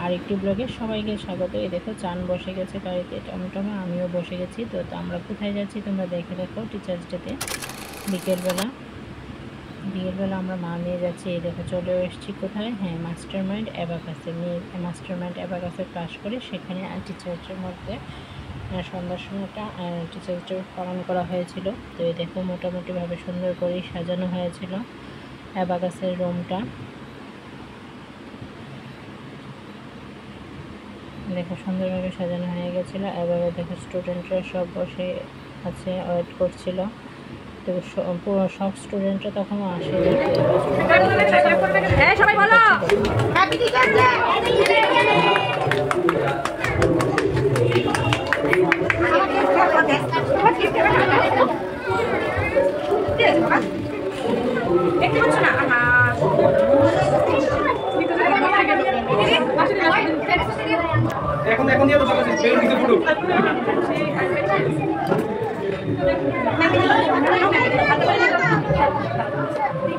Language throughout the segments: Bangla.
আরেকটি ব্লগে সবাইকে স্বাগত। এই দেখো চান বসে গেছে গাড়িতে, টমটমে আমিও বসে গেছি। তো আমরা কোথায় যাচ্ছি তোমরা দেখে দেখো। টিচার্স ডেতে বিকেলবেলা আমরা মা নিয়ে যাচ্ছি। এই দেখো চলে এসেছি কোথায়, হ্যাঁ মাস্টার মাইন্ড অ্যাবাকাসে। মাস্টার মাইন্ড অ্যাবাকাসে ক্লাস করে সেখানে টিচার্সের মধ্যে সন্ধ্যার সময়টা টিচার্স ডে পালন করা হয়েছিল। তো এই দেখো মোটামুটিভাবে সুন্দর করেই সাজানো হয়েছিল অ্যাবাকাসের রুমটা। দেখো সুন্দরভাবে সাজানো হয়ে গেছিলো। এবারে দেখো স্টুডেন্টরা সব বসে আছে, ওয়েট করছিল। তো পুরো সব স্টুডেন্টরা তখনও আসে। সবাই ভালো হ্যাপি টিচার্স ডে। দেখতে পাচ্ছ না এখন দিয়ে তো সবাই বের দিতে ফুটো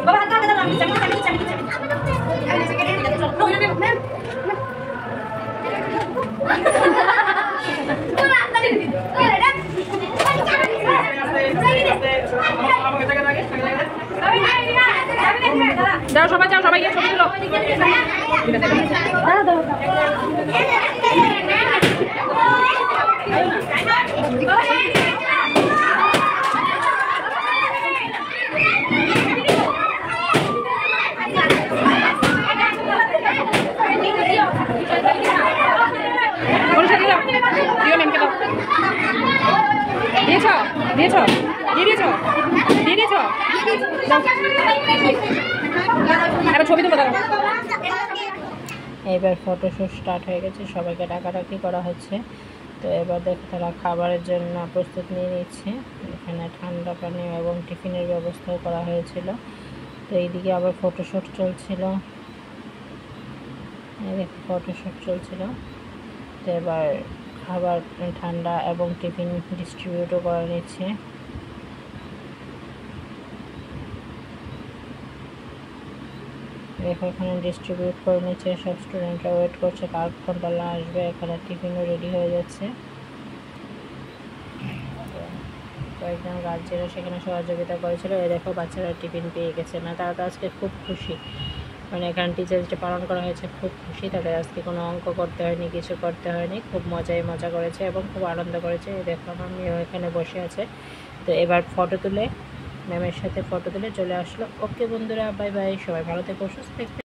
বাবা হাত দাও আমি চাবি যাও সবাই যাও, সবাই গিয়ে ছবি তুলো। এবার ফটোশ্যুট স্টার্ট হয়ে গেছে, সবাইকে ডাকাডাকি করা হচ্ছে। তো এবার দেখো তারা খাবারের জন্য প্রস্তুত নিয়ে নিচ্ছে। এখানে ঠান্ডা পানীয় এবং টিফিনের ব্যবস্থাও করা হয়েছিল। তো এইদিকে আবার ফটোশ্যুট চলছিল, ফটোশ্যুট চলছিল। তো এবার খাবার ঠান্ডা এবং টিফিন ডিস্ট্রিবিউটও করা নিচ্ছে। দেখো এখানে ডিস্ট্রিবিউট করে নিচ্ছে, সব স্টুডেন্টরা ওয়েট করছে কার বেলা আসবে। এখানে টিফিনও রেডি হয়ে যাচ্ছে। কয়েকজন গার্জিয়ানরা সেখানে সহযোগিতা করেছিল। এই দেখো বাচ্চারা টিফিন পেয়ে গেছে, মানে তারা তো আজকে খুব খুশি, মানে এখানে টিচার্স ডে পালন করা হয়েছে, খুব খুশি। তাদের আজকে কোনো অঙ্ক করতে হয়নি, কিছু করতে হয়নি, খুব মজা করেছে এবং খুব আনন্দ করেছে। এই দেখো আমার মেয়েও এখানে বসে আছে। তো এবার ফটো তুলে ম্যামের সাথে ফটো তুলে চলে আসলো। ওকে বন্ধুরা, বাই বাই, সবাই ভালো থেকো, সুস্থ থেকো।